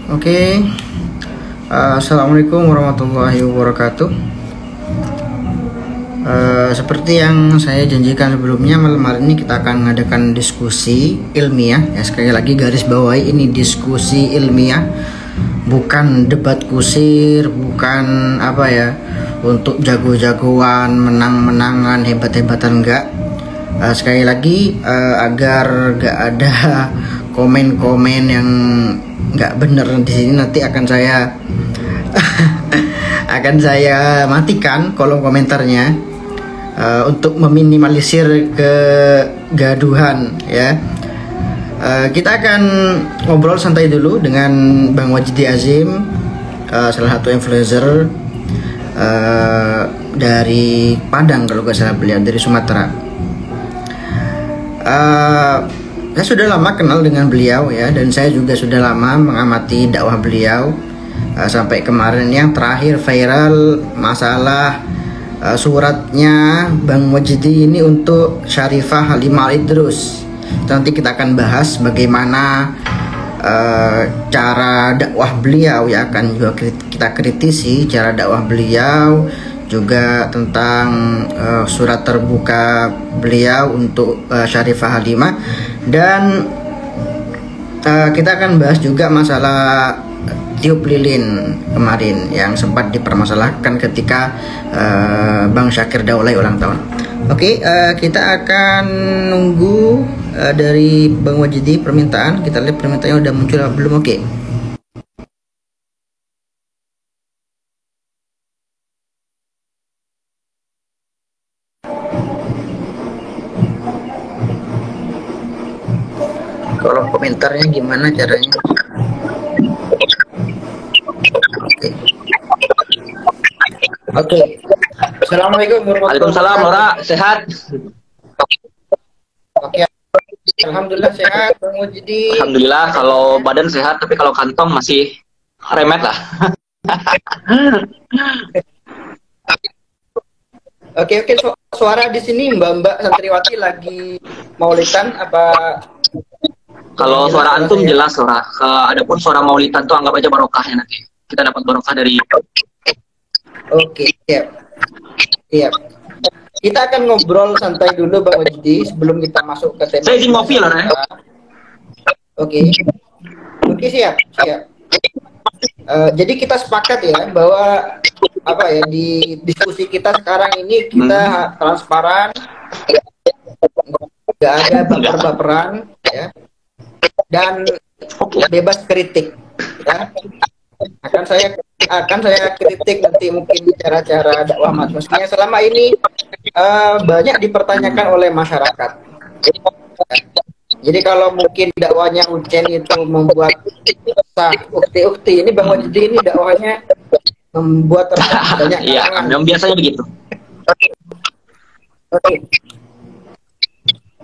Oke, Assalamualaikum warahmatullahi wabarakatuh. Seperti yang saya janjikan sebelumnya, malam hari ini kita akan mengadakan diskusi ilmiah. Ya, sekali lagi garis bawahi, ini diskusi ilmiah, bukan debat kusir, bukan apa ya, untuk jago-jagoan, menang-menangan, hebat-hebatan, enggak. Sekali lagi, agar gak ada komen-komen yang nggak bener di sini, nanti akan saya matikan kolom komentarnya, untuk meminimalisir kegaduhan ya. Kita akan ngobrol santai dulu dengan Bang Wajdi Azim, salah satu influencer dari Padang kalau nggak salah, beliau dari Sumatera. Saya sudah lama kenal dengan beliau ya, dan saya juga sudah lama mengamati dakwah beliau, sampai kemarin yang terakhir viral masalah suratnya Bang Wajdi ini untuk Syarifah Halimah Al-Idrus. Nanti kita akan bahas bagaimana cara dakwah beliau ya, akan juga kita kritisi cara dakwah beliau, juga tentang surat terbuka beliau untuk Syarifah Halimah. Dan kita akan bahas juga masalah tiup lilin kemarin yang sempat dipermasalahkan ketika Bang Syakir Daulay ulang tahun. Oke, kita akan nunggu dari Bang Wajdi permintaan. Kita lihat permintaannya udah muncul atau belum. Oke. Kolom komentarnya gimana caranya? Oke. Assalamualaikum warahmatullahi wabarakatuh. Waalaikumsalam, Lora, sehat? Oke. Alhamdulillah sehat, Bang Wajdi. Alhamdulillah, kalau badan sehat, tapi kalau kantong masih remet lah. Oke, suara di sini Mbak Santriwati lagi maulidan apa? Kalau suara antum jelas, Lora. Adapun suara maulidan tuh anggap aja barokahnya nanti. Kita dapat barokah dari... Oke, siap. Kita akan ngobrol santai dulu Bang Wajdi sebelum kita masuk ke tema. Saya izin ngopi, Lora ya. Oke, siap. Jadi kita sepakat ya bahwa apa ya, di diskusi kita sekarang ini kita transparan, nggak ada baper-baperan ya, dan bebas kritik ya. akan saya kritik nanti mungkin cara-cara dakwah maksudnya selama ini banyak dipertanyakan oleh masyarakat. Jadi kalau mungkin dakwahnya Ucen itu membuat sah ukti-ukti, ini Bang Wajdi ini dakwahnya membuat banyak iya, yang biasanya begitu.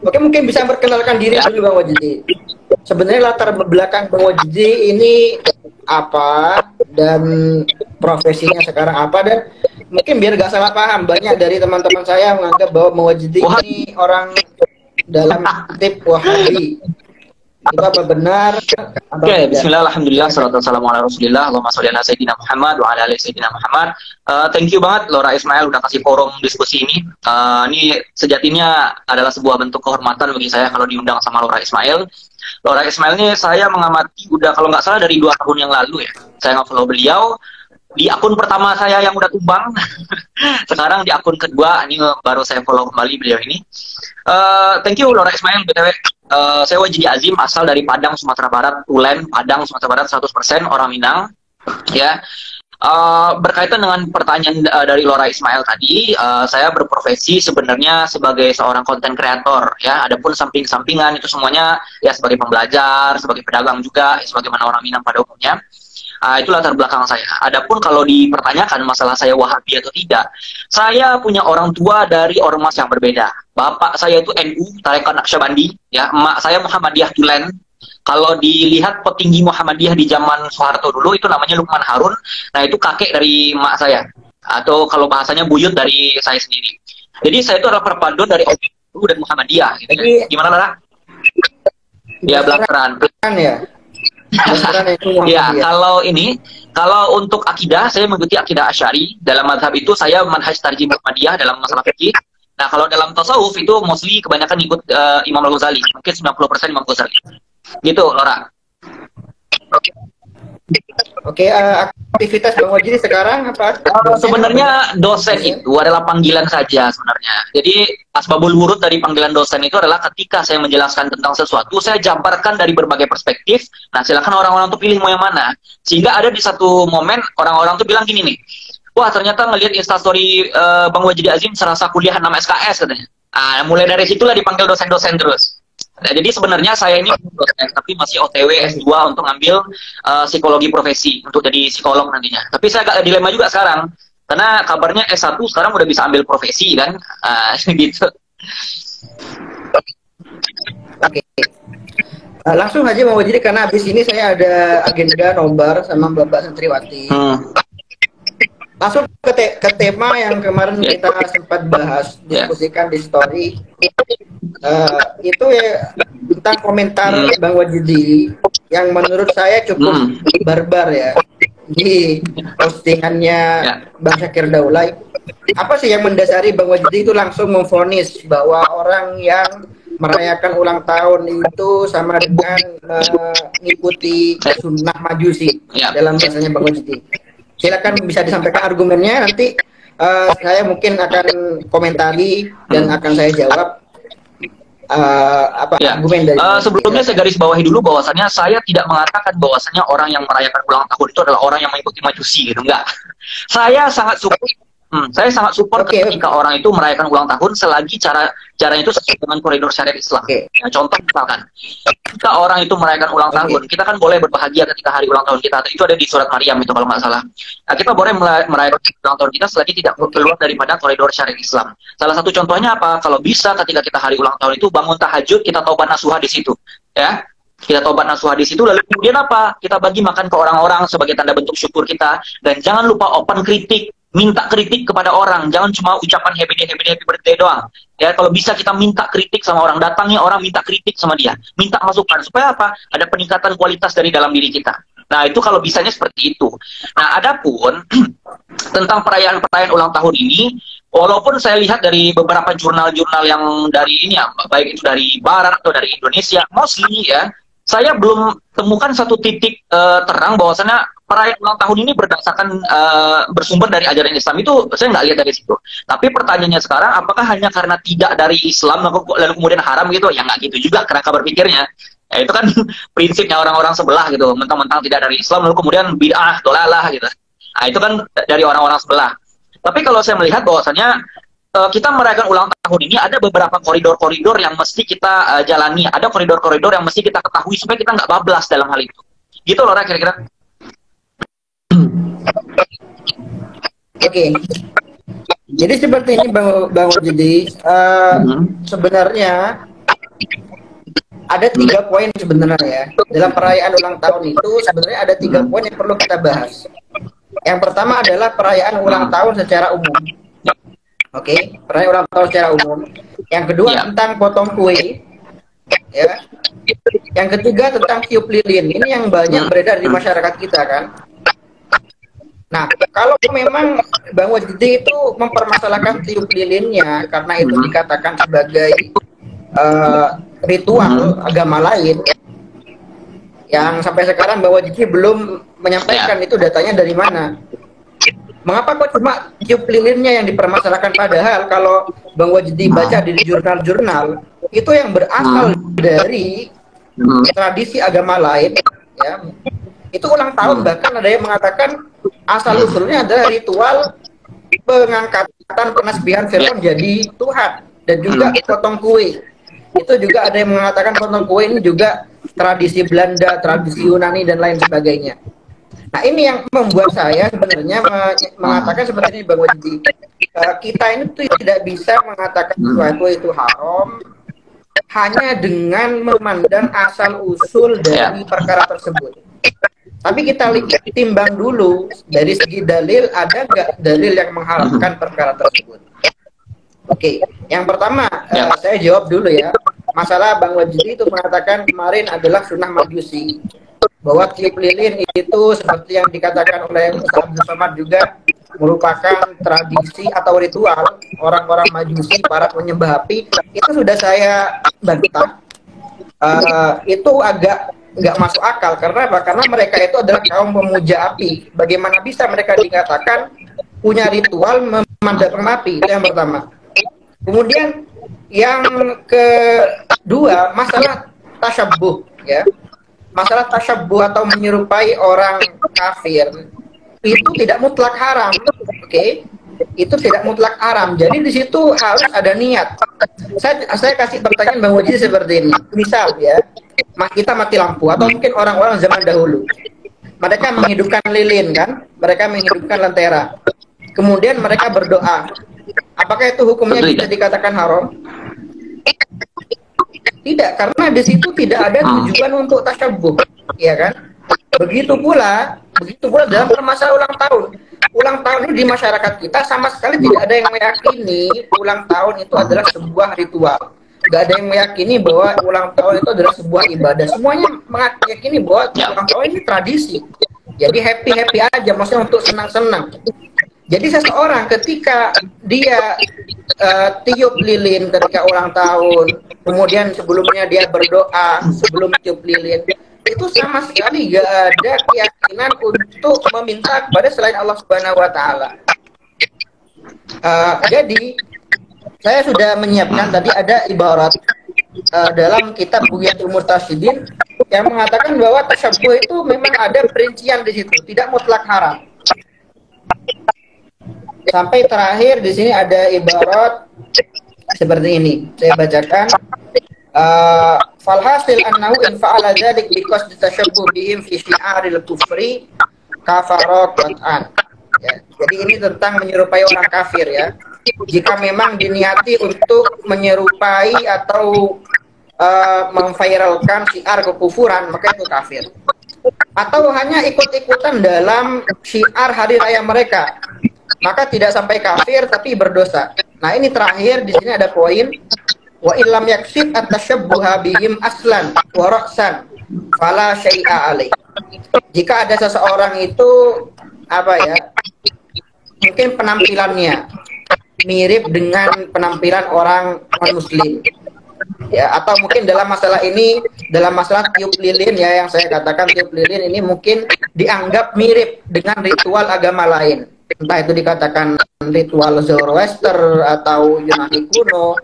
Oke, mungkin bisa memperkenalkan diri dulu Bang Wajdi. Sebenarnya latar belakang Bang Wajdi ini apa, dan profesinya sekarang apa, dan mungkin biar gak salah paham, banyak dari teman-teman saya menganggap bahwa Bang Wajdi ini orang dalam tip Wahabi. Itu apa benar? Oke, bismillah, alhamdulillah, salatu wassalamu ala rasulillah, Allahumma sholli ala sayyidina Muhammad wa ala ali sayyidina Muhammad. Thank you banget Lora Ismail udah kasih forum diskusi ini. Ini sejatinya adalah sebuah bentuk kehormatan bagi saya kalau diundang sama Lora Ismail. Lora Ismail ini saya mengamati udah kalau nggak salah dari 2 tahun yang lalu ya. Saya nge-follow beliau di akun pertama saya yang udah tumbang. Sekarang di akun kedua ini baru saya follow kembali beliau ini. Thank you Lora Ismail BTW. Saya Wajdi Azim, asal dari Padang, Sumatera Barat, Tulen, Padang, Sumatera Barat, 100% orang Minang. Ya. Berkaitan dengan pertanyaan dari Lora Ismail tadi, saya berprofesi sebenarnya sebagai seorang konten kreator ya. Adapun samping-sampingan itu semuanya ya sebagai pembelajar, sebagai pedagang juga, ya, sebagaimana orang Minang pada umumnya. Itu latar belakang saya. Adapun kalau dipertanyakan masalah saya Wahabi atau tidak, saya punya orang tua dari ormas yang berbeda. Bapak saya itu NU, Tarekat Naqsyabandi, ya. Emak saya Muhammadiyah Tulen. Kalau dilihat petinggi Muhammadiyah di zaman Soeharto dulu itu namanya Lukman Harun. Nah, itu kakek dari emak saya. Atau kalau bahasanya buyut dari saya sendiri. Jadi saya itu adalah perpaduan dari NU dan Muhammadiyah gitu. Jadi, gimana Lara? Ya, belakang. ya. Kedokteran itu Ya, kalau untuk akidah, saya mengikuti akidah Asy'ari. Dalam mazhab itu saya manhaj tarjih Muhammadiyah dalam masalah fikih. Nah, kalau dalam tasawuf itu mostly kebanyakan ikut Imam Al-Ghazali, mungkin 90% Imam Ghazali. Gitu, Lora. Oke, aktivitas Bang Wajidi sekarang apa? Sebenarnya dosen itu adalah panggilan saja sebenarnya. Jadi asbabul wurud dari panggilan dosen itu adalah ketika saya menjelaskan tentang sesuatu, saya jabarkan dari berbagai perspektif. Nah, silakan orang-orang tuh pilih mau yang mana. Sehingga ada di satu momen orang-orang tuh bilang gini nih, wah ternyata ngelihat instastory Bang Wajidi Azim serasa kuliah 6 SKS katanya. Nah, mulai dari situlah dipanggil dosen-dosen terus. Nah, jadi sebenarnya saya ini dosen, tapi masih OTW S2 untuk ngambil psikologi profesi, untuk jadi psikolog nantinya. Tapi saya agak dilema juga sekarang, karena kabarnya S1 sekarang udah bisa ambil profesi kan, gitu. Oke. Langsung aja mau jadi karena habis ini saya ada agenda nobar sama Bapak Santriwati. Langsung ke tema yang kemarin kita sempat bahas, diskusikan di story. Itu ya tentang komentar Bang Wajidi yang menurut saya cukup barbar ya di postingannya Bang Syakir Daulay. Apa sih yang mendasari Bang Wajidi itu langsung memvonis bahwa orang yang merayakan ulang tahun itu sama dengan mengikuti sunnah majusi dalam bahasanya Bang Wajidi? Silakan bisa disampaikan argumennya, nanti saya mungkin akan komentari dan akan saya jawab argumen dari sebelumnya saya garis bawahi dulu bahwasannya saya tidak mengatakan bahwasannya orang yang merayakan ulang tahun itu adalah orang yang mengikuti majusi gitu, enggak. Saya sangat support ketika orang itu merayakan ulang tahun selagi caranya itu sesuai dengan koridor syariat Islam. Ya, contoh misalkan, ketika orang itu merayakan ulang tahun, kita kan boleh berbahagia ketika hari ulang tahun kita. Itu ada di surat Maryam itu kalau nggak salah. Nah, kita boleh merayakan ulang tahun kita selagi tidak keluar daripada koridor syariat Islam. Salah satu contohnya apa? Kalau bisa ketika kita hari ulang tahun itu bangun tahajud, kita taubat nasuha di situ, ya. Kita taubat nasuha di situ, lalu kemudian apa? Kita bagi makan ke orang-orang sebagai tanda bentuk syukur kita. Dan jangan lupa open kritik, minta kritik kepada orang, jangan cuma ucapan happy birthday doang. Ya, kalau bisa kita minta kritik sama orang, datangnya orang minta kritik sama dia, minta masukan supaya apa? Ada peningkatan kualitas dari dalam diri kita. Nah, itu kalau bisanya seperti itu. Nah, adapun tentang perayaan ulang tahun ini, walaupun saya lihat dari beberapa jurnal-jurnal yang dari ini ya, baik itu dari barat atau dari Indonesia, mostly ya, saya belum temukan satu titik terang bahwasannya perayaan ulang tahun ini berdasarkan bersumber dari ajaran Islam. Itu saya nggak lihat dari situ. Tapi pertanyaannya sekarang, apakah hanya karena tidak dari Islam lalu kemudian haram gitu? Ya nggak gitu juga kerangka berpikirnya. Ya, itu kan prinsipnya orang-orang sebelah gitu, mentang-mentang tidak dari Islam lalu kemudian bid'ah, dolalah gitu. Nah, itu kan dari orang-orang sebelah. Tapi kalau saya melihat bahwasannya kita merayakan ulang tahun ini ada beberapa koridor-koridor yang mesti kita jalani, ada koridor-koridor yang mesti kita ketahui supaya kita nggak bablas dalam hal itu. Gitu loh, kira-kira. Oke. Jadi seperti ini Bang Wajidi, sebenarnya ada 3 poin sebenarnya ya. Dalam perayaan ulang tahun itu sebenarnya ada 3 poin yang perlu kita bahas. Yang pertama adalah perayaan ulang tahun secara umum. Oke, perayaan ulang tahun secara umum. Yang kedua tentang potong kue. Ya. Yang ketiga tentang tiup lilin. Ini yang banyak beredar di masyarakat kita kan. Nah, kalau memang Bang Wajidi itu mempermasalahkan tiup lilinnya karena itu dikatakan sebagai ritual agama lain, yang sampai sekarang Bang Wajidi belum menyampaikan itu datanya dari mana. Mengapa kok cuma tiup lilinnya yang dipermasalahkan, padahal kalau Bang Wajidi baca di jurnal-jurnal itu yang berasal dari tradisi agama lain ya. Itu ulang tahun, bahkan ada yang mengatakan asal usulnya adalah ritual pengangkatan penasbihan Fir'aun jadi Tuhan, dan juga potong kue. Itu juga ada yang mengatakan potong kue ini juga tradisi Belanda, tradisi Yunani dan lain sebagainya. Nah, ini yang membuat saya sebenarnya mengatakan seperti ini Bang Wajidi. Kita ini tuh tidak bisa mengatakan sesuatu itu haram hanya dengan memandang asal usul dari perkara tersebut. Tapi kita timbang dulu dari segi dalil, ada nggak dalil yang mengharamkan perkara tersebut. Oke, yang pertama saya jawab dulu ya. Masalah Bang Wajidi itu mengatakan kemarin adalah sunnah majusi. bahwa tiup lilin itu seperti yang dikatakan oleh Ustaz Abdul Somad juga merupakan tradisi atau ritual orang-orang Majusi, para penyembah api. Itu sudah saya bantah. Itu agak nggak masuk akal. Karena apa? Karena mereka itu adalah kaum pemuja api. Bagaimana bisa mereka dikatakan punya ritual memandang api? Itu yang pertama. Kemudian yang kedua, masalah tasyabbuh, ya. Masalah tasyabbuh atau menyerupai orang kafir itu tidak mutlak haram, oke? Itu tidak mutlak haram. Jadi di situ harus ada niat. Saya kasih pertanyaan Bang Waji seperti ini. Misal ya, kita mati lampu atau mungkin orang-orang zaman dahulu. Mereka menghidupkan lilin kan? Mereka menghidupkan lentera. Kemudian mereka berdoa. Apakah itu hukumnya bisa dikatakan haram? Tidak, karena di situ tidak ada tujuan untuk tasyabbuh, ya kan? Begitu pula dalam permasalahan ulang tahun. Ulang tahun ini di masyarakat kita sama sekali tidak ada yang meyakini ulang tahun itu adalah sebuah ritual. Gak ada yang meyakini bahwa ulang tahun itu adalah sebuah ibadah. Semuanya meyakini bahwa ulang tahun ini tradisi. Jadi happy aja, maksudnya untuk senang-senang. Jadi seseorang ketika dia tiup lilin ketika ulang tahun, kemudian sebelumnya dia berdoa sebelum tiup lilin, itu sama sekali gak ada keyakinan untuk meminta kepada selain Allah Subhanahu Wa Taala. Jadi saya sudah menyiapkan tadi ada ibarat dalam kitab Bughyatul Murtasyidin yang mengatakan bahwa tasyabbuh itu memang ada perincian di situ, tidak mutlak haram. Sampai terakhir di sini ada ibarat seperti ini. Saya bacakan. Falhasil annahu in fa'ala dzalik because ditashabbuh bihim fi syi'aril kufri kafarat qat'an. Ya, jadi ini tentang menyerupai orang kafir ya. Jika memang diniati untuk menyerupai atau memviralkan syiar kekufuran, maka itu kafir. Atau hanya ikut-ikutan dalam syiar hari raya mereka, maka tidak sampai kafir tapi berdosa. Nah, ini terakhir di sini ada poin wa illam yaksid at-tashabbuha bihim aslan wa ra'san fala syai'a alaih. Jika ada seseorang itu mungkin penampilannya mirip dengan penampilan orang non-muslim. Ya, atau mungkin dalam masalah tiup lilin ya, yang saya katakan tiup lilin ini mungkin dianggap mirip dengan ritual agama lain. Entah itu dikatakan ritual Zoroaster atau Yunani kuno.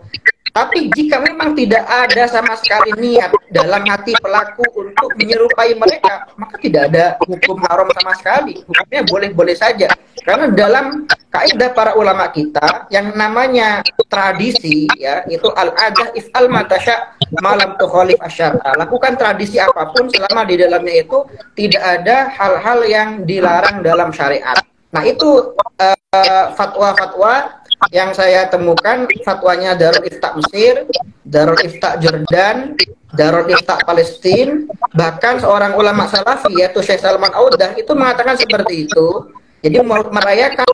Tapi jika memang tidak ada sama sekali niat dalam hati pelaku untuk menyerupai mereka, maka tidak ada hukum haram sama sekali. Hukumnya boleh-boleh saja. Karena dalam kaidah para ulama kita yang namanya tradisi ya, itu al-adah if'al matasya malam tukhalif asyara. Lakukan tradisi apapun selama di dalamnya itu tidak ada hal-hal yang dilarang dalam syariat. Nah, itu fatwa-fatwa yang saya temukan, fatwanya Darul Ifta Mesir, Darul Ifta Jordan, Darul Ifta Palestina, bahkan seorang ulama salafi yaitu Syekh Salman Audah itu mengatakan seperti itu. Jadi merayakan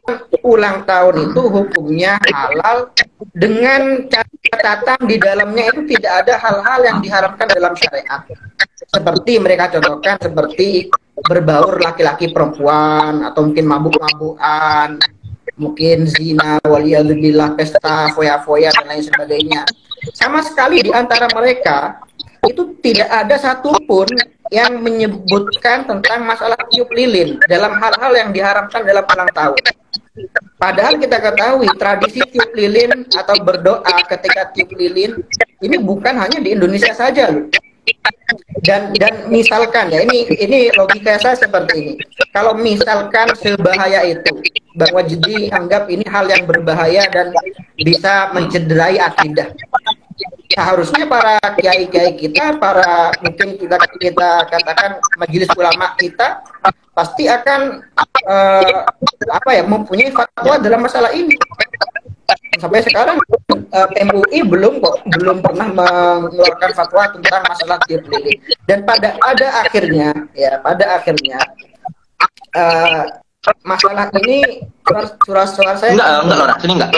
ulang tahun itu hukumnya halal dengan catatan di dalamnya itu tidak ada hal-hal yang diharamkan dalam syariat. Seperti mereka contohkan seperti berbaur laki-laki perempuan atau mungkin mabuk-mabukan, mungkin zina, waliyadzubillah, pesta, foya-foya dan lain sebagainya. Sama sekali di antara mereka itu tidak ada satupun yang menyebutkan tentang masalah tiup lilin dalam hal-hal yang diharamkan dalam ulang tahun. Padahal kita ketahui tradisi tiup lilin atau berdoa ketika tiup lilin ini bukan hanya di Indonesia saja loh. Dan misalkan ya, ini logika saya seperti ini. Kalau misalkan sebahaya itu, Bang Wajdi anggap ini hal yang berbahaya dan bisa mencederai akidah. Seharusnya para kiai-kiai kita, para mungkin kita katakan majelis ulama kita pasti akan mempunyai fatwa dalam masalah ini. Sampai sekarang MUI belum pernah mengeluarkan fatwa tentang masalah tiup lilin. Dan pada akhirnya masalah ini suara saya enggak Lora, sini enggak.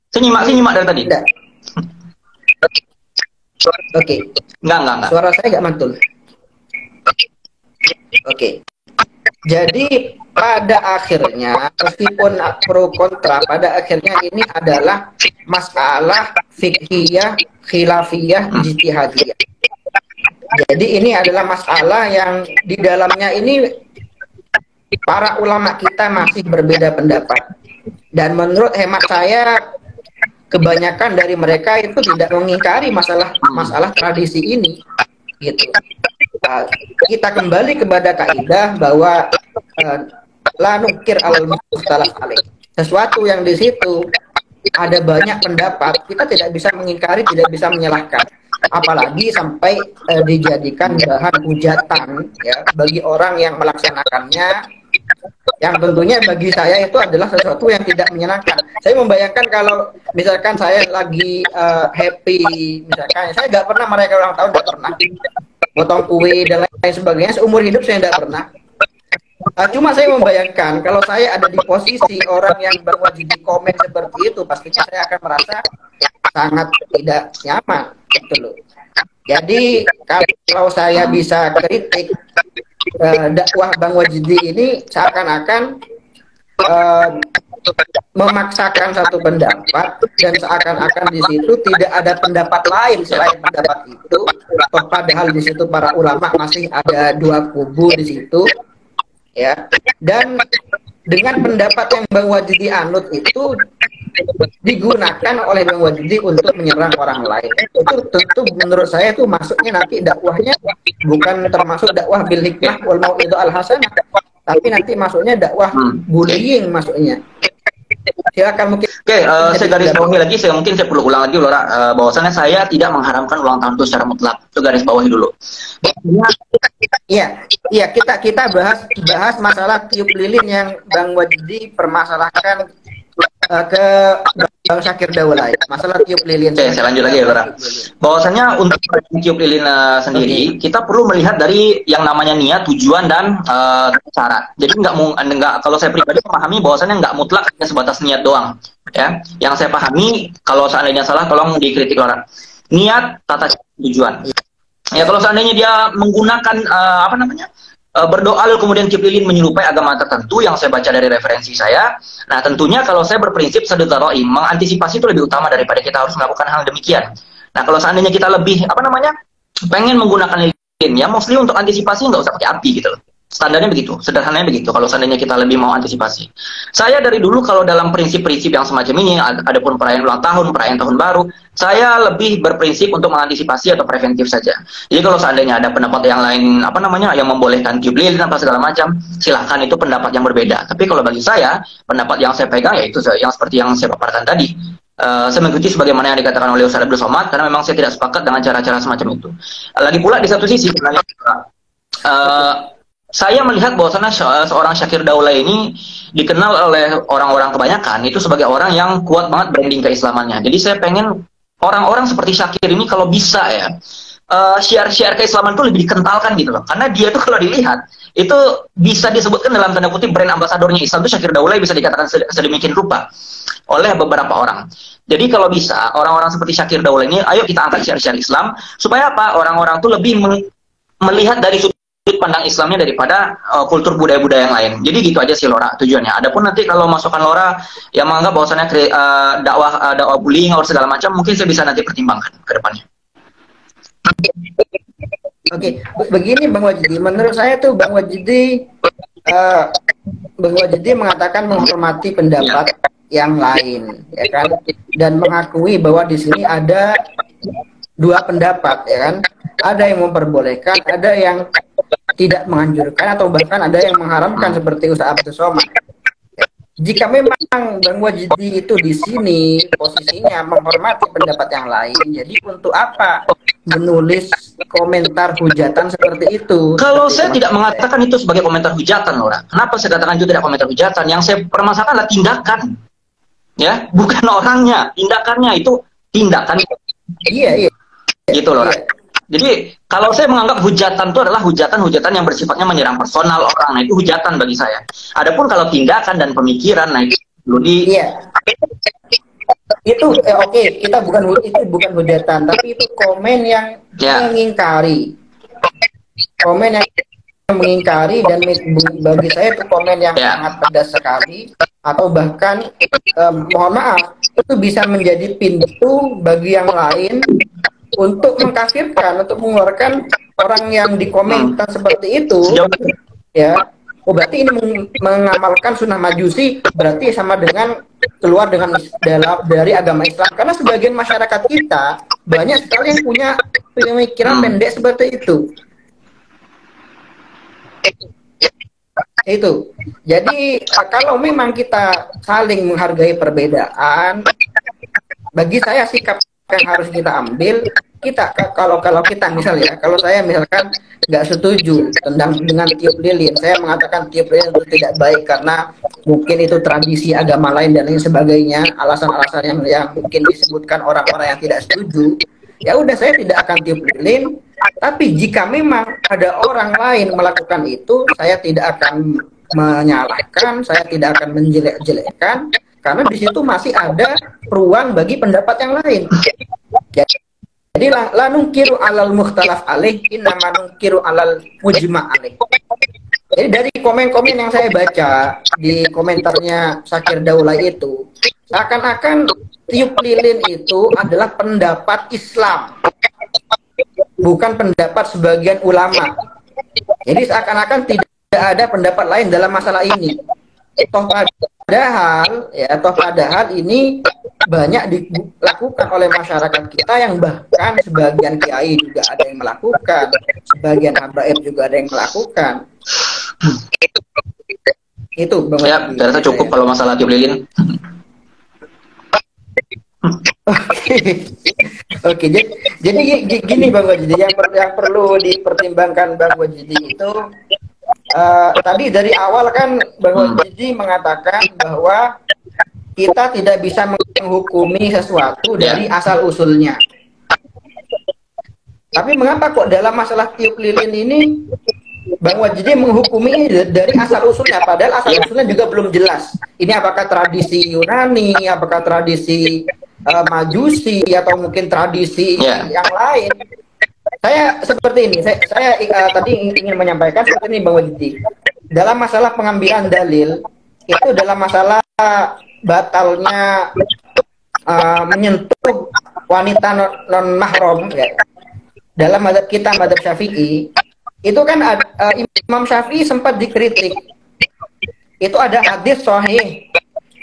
Saya nyimak dari tadi. Oke. Enggak. Suara saya enggak mantul. Oke. Jadi pada akhirnya meskipun pro kontra, pada akhirnya ini adalah masalah fikih, khilafiyah, ijtihadiyah. Jadi ini adalah masalah yang di dalamnya ini para ulama kita masih berbeda pendapat. Dan menurut hemat saya kebanyakan dari mereka itu tidak mengingkari masalah tradisi ini, gitu. Kita kembali kepada kaidah bahwa la nukir al mustalah alaih. Sesuatu yang di situ ada banyak pendapat, kita tidak bisa mengingkari, tidak bisa menyalahkan. Apalagi sampai dijadikan bahan hujatan ya bagi orang yang melaksanakannya, yang tentunya bagi saya itu adalah sesuatu yang tidak menyenangkan. Saya membayangkan kalau misalkan saya lagi happy, misalkan saya nggak pernah merayakan ulang tahun, nggak pernah potong kue dan lain sebagainya, seumur hidup saya nggak pernah. Cuma saya membayangkan kalau saya ada di posisi orang yang berwajib di komen seperti itu, pastinya saya akan merasa sangat tidak nyaman, gitu loh. Jadi kalau saya bisa kritik dakwah Bang Wajidi ini seakan-akan memaksakan satu pendapat dan seakan-akan di situ tidak ada pendapat lain selain pendapat itu. Padahal di situ para ulama masih ada dua kubu di situ, ya. Dan dengan pendapat yang Bang Wajidi anut itu digunakan oleh Bang Wajidi untuk menyerang orang lain. Itu tentu menurut saya itu masuknya nanti dakwahnya bukan termasuk dakwah bil hikmah wal mau'izah al hasanah, tapi nanti masuknya dakwah bullying masuknya. Silakan mungkin. Oke, saya garis bawahi lagi, saya perlu ulang lagi Lora, bahwasannya saya tidak mengharamkan ulang tahun itu secara mutlak. Itu garis bawahi dulu. Iya, kita bahas masalah tiup lilin yang Bang Wajidi permasalahkan ke Bang Syakir Daulay, masalah tiup lilin. Oke, saya lanjut lagi ya, Lora. Bahwasanya untuk tiup lilin sendiri, kita perlu melihat dari yang namanya niat, tujuan, dan cara. Jadi nggak, kalau saya pribadi memahami bahwasanya nggak mutlak hanya sebatas niat doang. Ya, yang saya pahami, kalau seandainya salah, tolong dikritik Lora. Niat, tata cara, tujuan. Ya, kalau seandainya dia menggunakan berdoa lalu kemudian tiup lilin menyerupai agama tertentu yang saya baca dari referensi saya. Nah, tentunya kalau saya berprinsip sadudzaroim, mengantisipasi itu lebih utama daripada kita harus melakukan hal demikian. Nah, kalau seandainya kita lebih pengen menggunakan lilin, ya mostly untuk antisipasi nggak usah pakai api gitu loh. Standarnya begitu, sederhananya begitu. Kalau seandainya kita lebih mau antisipasi, saya dari dulu kalau dalam prinsip-prinsip yang semacam ini, adapun perayaan ulang tahun, perayaan tahun baru, saya lebih berprinsip untuk mengantisipasi atau preventif saja. Jadi kalau seandainya ada pendapat yang lain, yang membolehkan tiup lilin apa segala macam, silahkan, itu pendapat yang berbeda. Tapi kalau bagi saya, pendapat yang saya pegang yaitu yang seperti yang saya paparkan tadi. Saya mengikuti sebagaimana yang dikatakan oleh Ustaz Abdul Somad, karena memang saya tidak sepakat dengan cara-cara semacam itu. Lagi pula di satu sisi, saya melihat bahwasannya seorang Syakir Daulay ini dikenal oleh orang-orang kebanyakan itu sebagai orang yang kuat banget branding keislamannya. Jadi saya pengen orang-orang seperti Syakir ini kalau bisa ya syiar-syiar keislaman itu lebih dikentalkan gitu loh. Karena dia tuh kalau dilihat itu bisa disebutkan dalam tanda kutip brand ambasadornya Islam itu Syakir Daulay, bisa dikatakan sedemikian rupa oleh beberapa orang. Jadi kalau bisa orang-orang seperti Syakir Daulay ini, ayo kita angkat syiar-syiar Islam supaya apa? Orang-orang tuh lebih melihat dari sudut pandang Islamnya daripada kultur budaya-budaya yang lain. Jadi gitu aja sih Lora tujuannya. Adapun nanti kalau masukan Lora yang menganggap bahwasannya dakwah bullying atau segala macam, mungkin saya bisa nanti pertimbangkan ke depannya. Oke, begini Bang Wajidi, menurut saya tuh Bang Wajidi mengatakan menghormati pendapat yang lain, ya kan, dan mengakui bahwa di sini ada dua pendapat, ya kan, ada yang memperbolehkan, ada yang tidak menganjurkan, atau bahkan ada yang mengharamkan seperti Ustaz Abdul Somad. Jika memang Bang Wajidi itu di sini posisinya menghormati pendapat yang lain, jadi untuk apa menulis komentar hujatan seperti itu? Kalau saya tidak mengatakan itu sebagai komentar hujatan, Laura. Kenapa saya katakan itu tidak komentar hujatan? Yang saya permasalahkan adalah tindakan, ya, bukan orangnya. Tindakannya itu tindakan. Iya. Gitu, Laura. Iya. Jadi kalau saya menganggap hujatan itu adalah hujatan yang bersifatnya menyerang personal orang, nah itu hujatan bagi saya. Adapun kalau tindakan dan pemikiran, nah itu perlu di. Iya. Itu oke, kita bukan hujatan, tapi itu komen yang mengingkari. Komen yang mengingkari, dan bagi saya itu komen yang sangat pedas sekali, atau bahkan mohon maaf, itu bisa menjadi pintu bagi yang lain untuk mengkafirkan, untuk mengeluarkan orang yang dikomentar seperti itu. Ya, oh berarti ini mengamalkan sunnah majusi, berarti sama dengan keluar dari agama Islam. Karena sebagian masyarakat kita banyak sekali yang punya pemikiran pendek seperti itu. Itu. Jadi kalau memang kita saling menghargai perbedaan, bagi saya sikap yang harus kita ambil, kalau kita kalau saya misalkan nggak setuju dengan tiup lilin, saya mengatakan tiup lilin itu tidak baik karena mungkin itu tradisi agama lain dan lain sebagainya, alasan-alasan yang mungkin disebutkan orang-orang yang tidak setuju. Ya udah, saya tidak akan tiup lilin. Tapi jika memang ada orang lain melakukan itu, saya tidak akan menyalahkan, saya tidak akan menjelek-jelekkan, karena di situ masih ada ruang bagi pendapat yang lain. Jadi la nungkiru alal mukhtalaf alaih, innama nungkiru alal mujma' alaih. Jadi dari komen-komen yang saya baca di komentarnya Syakir Daulay itu, seakan-akan tiup lilin itu adalah pendapat Islam, bukan pendapat sebagian ulama. Jadi seakan-akan tidak ada pendapat lain dalam masalah ini. Toh padahal ini banyak dilakukan oleh masyarakat kita, yang bahkan sebagian kiai juga ada yang melakukan, sebagian habaib juga ada yang melakukan. Itu Bang. Ya, saya rasa cukup kalau masalah tiup lilin. Oke, jadi gini Bang Wajidi, yang perlu dipertimbangkan Bang Wajidi itu, tadi dari awal kan Bang Wajidi mengatakan bahwa kita tidak bisa menghukumi sesuatu dari asal usulnya. Tapi mengapa kok dalam masalah tiup lilin ini Bang Wajidi menghukumi dari asal usulnya, padahal asal usulnya juga belum jelas. Ini apakah tradisi Yunani, apakah tradisi Majusi, atau mungkin tradisi yang lain. Saya seperti ini, saya tadi ingin menyampaikan seperti ini Bang Wajidi. Dalam masalah pengambilan dalil, itu dalam masalah batalnya menyentuh wanita non mahram, ya. Dalam mazhab kita, mazhab Syafi'i, itu kan Imam Syafi'i sempat dikritik. Itu ada hadis sahih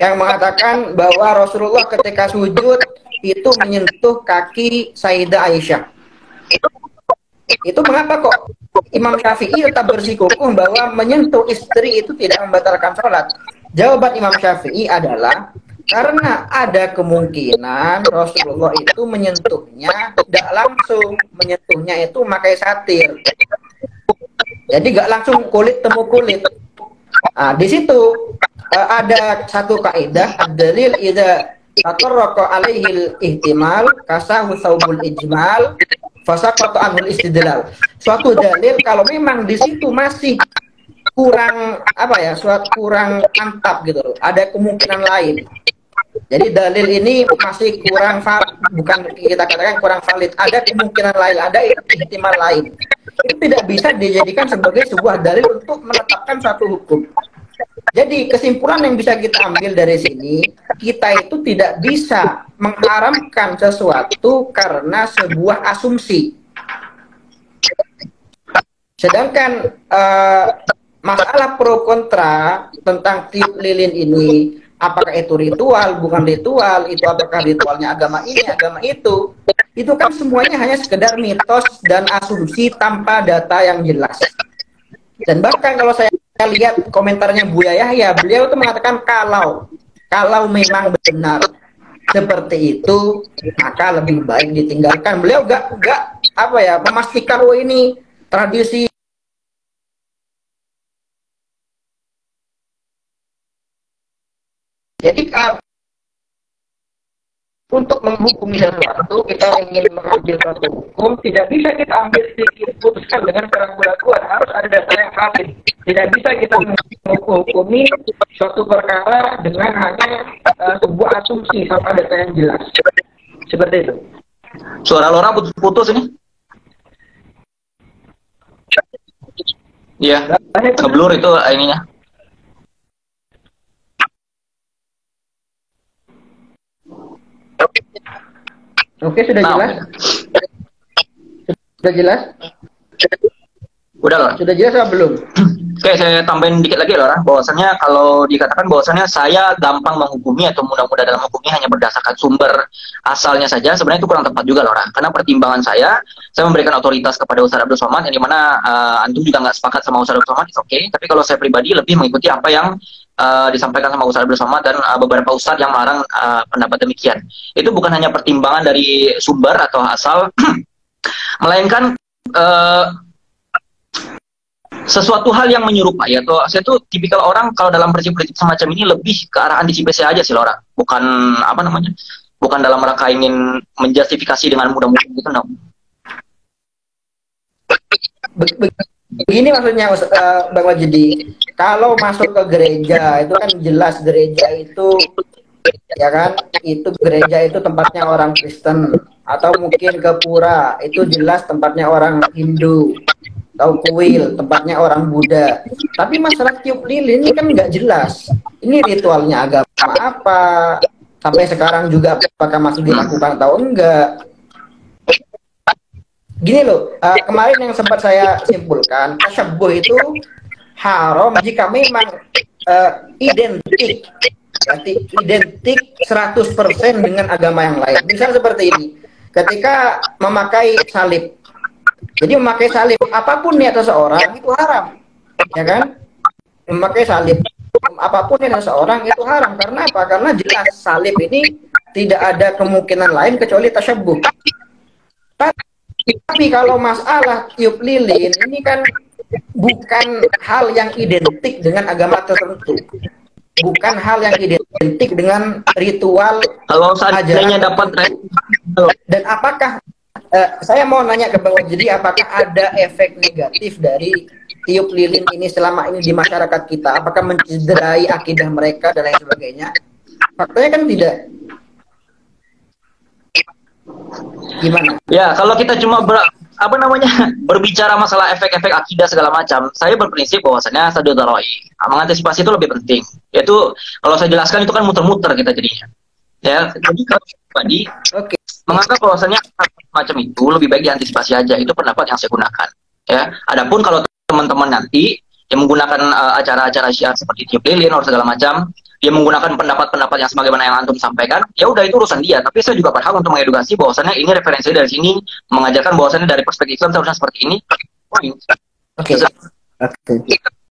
yang mengatakan bahwa Rasulullah ketika sujud itu menyentuh kaki Sayyidah Aisyah. Itu mengapa kok Imam Syafi'i tetap bersikukuh bahwa menyentuh istri itu tidak membatalkan sholat? Jawaban Imam Syafi'i adalah karena ada kemungkinan Rasulullah itu menyentuhnya tidak langsung, menyentuhnya itu memakai satir. Jadi nggak langsung kulit temu kulit. Nah, di situ ada satu kaidah, ad-dalil idza tatarraqa alaihil ihtimal kasahu saubul ijmal fasaqata anhul istidlal. Suatu dalil kalau memang di situ masih kurang kurang mantap gitu loh, ada kemungkinan lain. Jadi dalil ini masih kurang bukan kita katakan kurang valid, ada kemungkinan lain, ada ihtimal lain. Itu tidak bisa dijadikan sebagai sebuah dalil untuk menetapkan satu hukum. Jadi kesimpulan yang bisa kita ambil dari sini, kita itu tidak bisa mengharamkan sesuatu karena sebuah asumsi. Sedangkan masalah pro kontra tentang tiup lilin ini, apakah itu ritual, bukan ritual, itu apakah ritualnya agama ini, agama itu kan semuanya hanya sekedar mitos dan asumsi tanpa data yang jelas. Dan bahkan kalau saya lihat komentarnya Buya Yahya, beliau itu mengatakan kalau memang benar seperti itu, maka lebih baik ditinggalkan. Beliau gak memastikan ini tradisi. Jadi untuk menghukumi sesuatu, kita ingin mengambil satu hukum, tidak bisa kita ambil sedikit putuskan dengan keraguan-keraguan, harus ada data yang valid. Tidak bisa kita menghukumi suatu perkara dengan hanya sebuah asumsi tanpa data yang jelas. Seperti itu. Suara Lora putus-putus ini. Iya, ngeblur itu ininya. Oke, sudah Nah, jelas? Sudah jelas? udah loh. Sudah jelas atau belum? Oke, saya tambahin dikit lagi loh, bahwasannya kalau dikatakan bahwasannya saya gampang menghukumi atau mudah-mudah dalam hukumnya hanya berdasarkan sumber asalnya saja, sebenarnya itu kurang tepat juga loh, karena pertimbangan saya memberikan otoritas kepada Ustaz Abdul Somad, yang dimana antum juga nggak sepakat sama Ustaz Abdul Somad, oke. Tapi kalau saya pribadi lebih mengikuti apa yang disampaikan sama Ustaz Abdul Somad dan beberapa ustadz yang melarang pendapat demikian. Itu bukan hanya pertimbangan dari sumber atau asal, melainkan sesuatu hal yang menyerupai. Atau saya tuh tipikal orang kalau dalam prinsip-prinsip semacam ini lebih ke arah antisipasi aja sih Lora, bukan apa namanya, bukan dalam rangka ingin menjustifikasi dengan mudah-mudah gitu, no. Begini maksudnya, Bang Wajidi, kalau masuk ke gereja itu kan jelas gereja itu, ya kan, itu gereja itu tempatnya orang Kristen, atau mungkin ke pura itu jelas tempatnya orang Hindu, atau kuil tempatnya orang Buddha. Tapi masalah tiup lilin ini kan nggak jelas. Ini ritualnya agama apa? Sampai sekarang juga apakah masih dilakukan atau enggak? Gini loh, kemarin yang sempat saya simpulkan, tasyabbuh itu haram jika memang identik, berarti identik 100% dengan agama yang lain. Misal seperti ini, ketika memakai salib. Jadi memakai salib, apapun niat seseorang itu haram, ya kan? Memakai salib, apapun niat seseorang itu haram. Karena apa? Karena jelas salib ini tidak ada kemungkinan lain kecuali tasyabbuh. Tapi kalau masalah tiup lilin ini kan bukan hal yang identik dengan agama tertentu, bukan hal yang identik dengan ritual. Kalau seandainya dapat, dan apakah saya mau nanya ke Bang Wajidi, apakah ada efek negatif dari tiup lilin ini selama ini di masyarakat kita? Apakah mencederai akidah mereka dan lain sebagainya? Faktanya kan tidak. Gimana? Ya, kalau kita cuma berbicara masalah efek-efek akidah segala macam, saya berprinsip bahwasanya saddu dharai, mengantisipasi itu lebih penting. Yaitu kalau saya jelaskan itu kan muter-muter kita jadinya. Ya, jadi kalau pribadi menganggap bahwasanya macam itu lebih baik diantisipasi aja. Itu pendapat yang saya gunakan. Ya, adapun kalau teman-teman nanti yang menggunakan acara-acara syiar seperti tiup lilin atau segala macam, dia menggunakan pendapat-pendapat yang sebagaimana yang antum sampaikan, ya udah itu urusan dia. Tapi saya juga berhak untuk mengedukasi bahwasannya ini referensi dari sini, mengajarkan bahwasannya dari perspektif Islam seharusnya seperti ini. Oke.